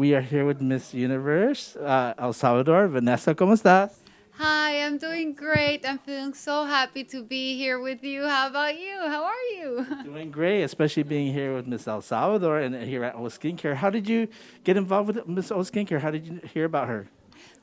we are here with Miss Universe, El Salvador. Vanessa, ¿cómo estás? Hi, I'm doing great. I'm feeling so happy to be here with you. How about you? How are you? Doing great, especially being here with Miss El Salvador and here at O Skincare. How did you get involved with Miss O Skincare? How did you hear about her?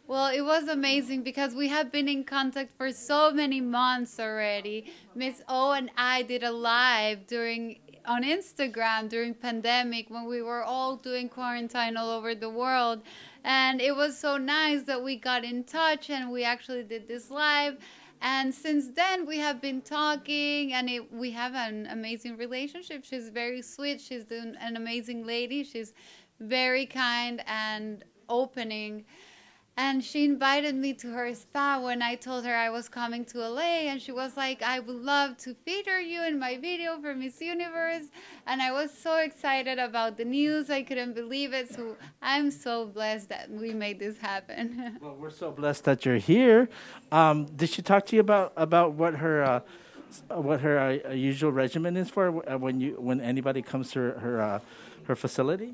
Well, it was amazing because we have been in contact for so many months already. Miss O and I did a live during on Instagram during pandemic when we were all doing quarantine all over the world. And it was so nice that we got in touch and we actually did this live. And since then, we have been talking, and we have an amazing relationship. She's very sweet. She's an amazing lady. She's very kind and opening. And she invited me to her spa when I told her I was coming to LA. And she was like, I would love to feature you in my video for Miss Universe. And I was so excited about the news. I couldn't believe it. So I'm so blessed that we made this happen. Well, we're so blessed that you're here. Did she talk to you about what her usual regimen is for when anybody comes to her facility?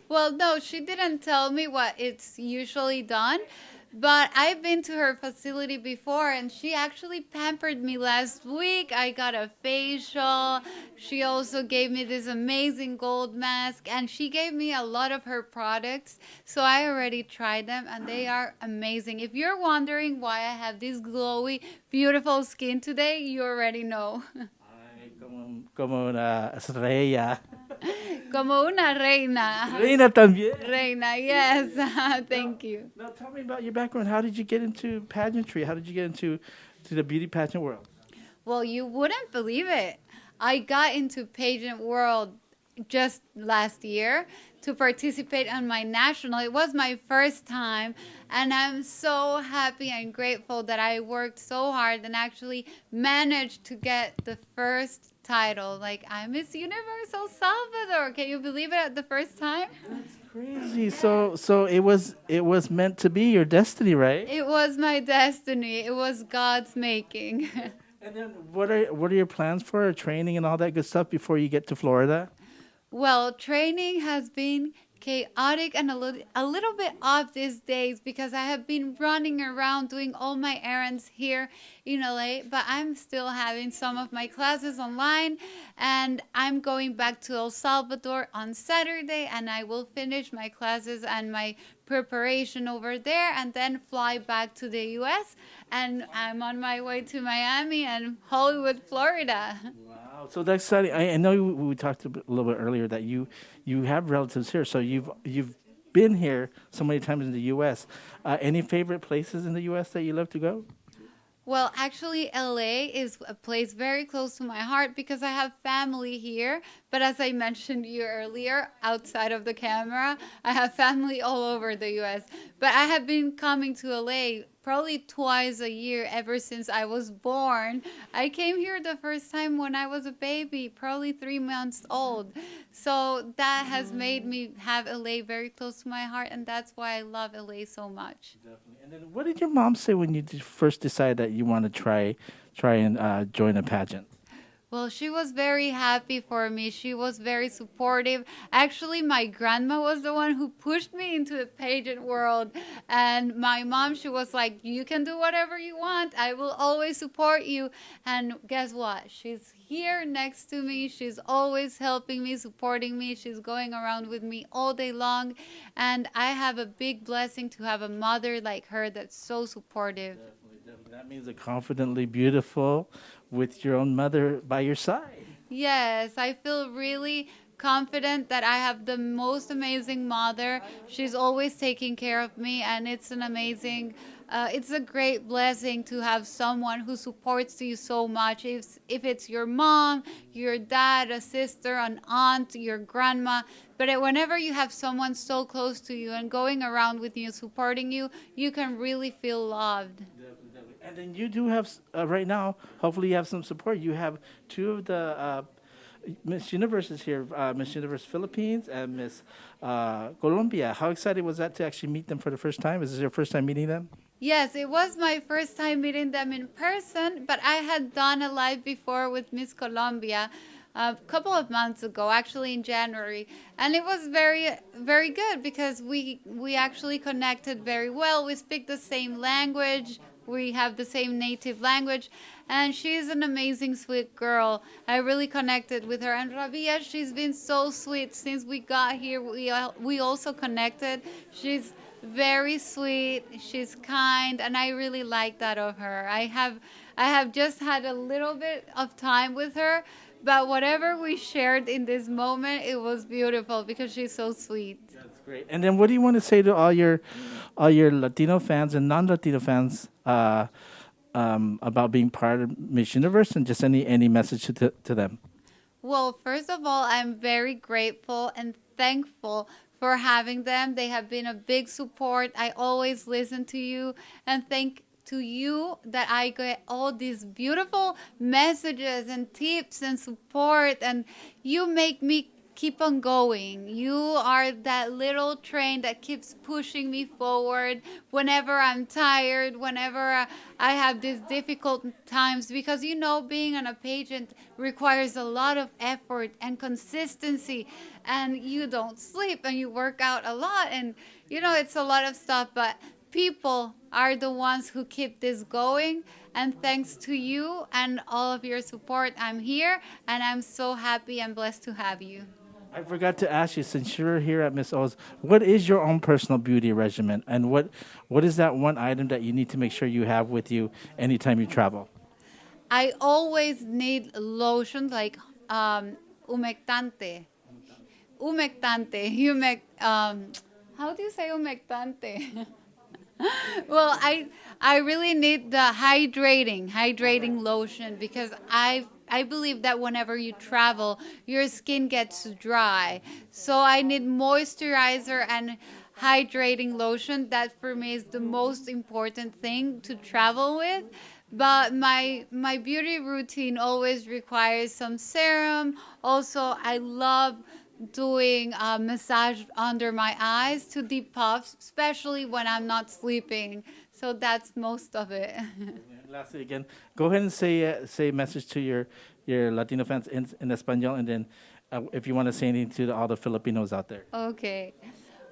Well, no, she didn't tell me what it's usually done, but I've been to her facility before and she actually pampered me last week. I got a facial. She also gave me this amazing gold mask and she gave me a lot of her products. So I already tried them and they are amazing. If you're wondering why I have this glowy, beautiful skin today, you already know. Ay, como una estrella. Como una reina. Reina también. Reina, yes. Thank you. Now, tell me about your background. How did you get into pageantry? How did you get into the beauty pageant world? Well, you wouldn't believe it. I got into pageant world just last year to participate on my national. It was my first time, and I'm so happy and grateful that I worked so hard and actually managed to get the first title. Like, I'm Miss Universe El Salvador. Can you believe it at the first time? Crazy. So it was meant to be your destiny, right? It was my destiny. It was God's making. And then what are your plans for training and all that good stuff before you get to Florida? Well, training has been chaotic and a little bit off these days because I have been running around doing all my errands here in LA, but I'm still having some of my classes online and I'm going back to El Salvador on Saturday and I will finish my classes and my preparation over there and then fly back to the US and I'm on my way to Miami and Hollywood, Florida. Wow. So that's exciting. I know we talked a little bit earlier that you have relatives here, so you've been here so many times in the U.S. Any favorite places in the U.S. that you love to go? Well, actually, LA is a place very close to my heart because I have family here. But as I mentioned to you earlier, outside of the camera, I have family all over the US. But I have been coming to LA probably twice a year ever since I was born. I came here the first time when I was a baby, probably 3 months old. So that has made me have LA very close to my heart, and that's why I love LA so much. Definitely. And then, what did your mom say when you first decided that you want to try and join a pageant? Well, she was very happy for me. She was very supportive. Actually, my grandma was the one who pushed me into the pageant world. And my mom, she was like, you can do whatever you want. I will always support you. And guess what? She's here next to me. She's always helping me, supporting me. She's going around with me all day long. And I have a big blessing to have a mother like her that's so supportive. Definitely, definitely. That means a confidently beautiful with your own mother by your side. Yes, I feel really confident that I have the most amazing mother. She's always taking care of me, and it's a great blessing to have someone who supports you so much. If it's your mom, your dad, a sister, an aunt, your grandma, but whenever you have someone so close to you and going around with you, supporting you, you can really feel loved. Definitely, definitely. And then you do have right now. Hopefully, you have some support. You have two of the Miss Universes here, Miss Universe Philippines and Miss Colombia. How excited was that to actually meet them for the first time? Is this your first time meeting them? Yes, it was my first time meeting them in person, but I had done a live before with Miss Colombia. a couple of months ago, actually in January, and it was very very good because we actually connected very well. We speak the same language. We have the same native language, and she's an amazing, sweet girl. I really connected with her. And Rabia, she's been so sweet since we got here. We also connected. She's very sweet. She's kind, and I really like that of her. I have just had a little bit of time with her, but whatever we shared in this moment, it was beautiful because she's so sweet. That's great. And then, what do you want to say to all your Latino fans and non-Latino fans about being part of Miss Universe, and just any message to them? Well, first of all, I'm very grateful and thankful for having them. They have been a big support. I always listen to you, and thank to you that I get all these beautiful messages and tips and support, and you make me keep on going. You are that little train that keeps pushing me forward whenever I'm tired, whenever I have these difficult times, because being on a pageant requires a lot of effort and consistency, and you don't sleep and you work out a lot, and it's a lot of stuff, but people are the ones who keep this going. And thanks to you and all of your support, I'm here, and I'm so happy and blessed to have you. I forgot to ask you, since you're here at Miss O's, what is your own personal beauty regimen, and what is that one item that you need to make sure you have with you anytime you travel? I always need lotion like humectante. How do you say humectante? Well, I really need the hydrating lotion, because I believe that whenever you travel, your skin gets dry. So I need moisturizer and hydrating lotion. That for me is the most important thing to travel with. But my beauty routine always requires some serum. Also, I love doing a massage under my eyes to depuff, especially when I'm not sleeping. So that's most of it. And lastly, again, go ahead and say a message to your Latino fans in Espanol, and then if you want to say anything to all the Filipinos out there. Okay.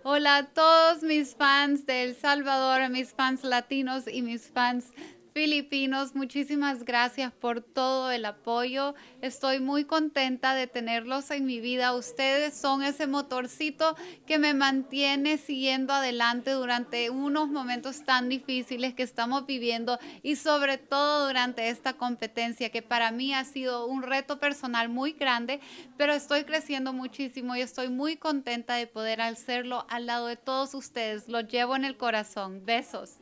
Hola a todos mis fans de El Salvador, mis fans latinos y mis fans filipinos. Muchísimas gracias por todo el apoyo. Estoy muy contenta de tenerlos en mi vida. Ustedes son ese motorcito que me mantiene siguiendo adelante durante unos momentos tan difíciles que estamos viviendo, y sobre todo durante esta competencia, que para mí ha sido un reto personal muy grande, pero estoy creciendo muchísimo y estoy muy contenta de poder hacerlo al lado de todos ustedes. Los llevo en el corazón. Besos.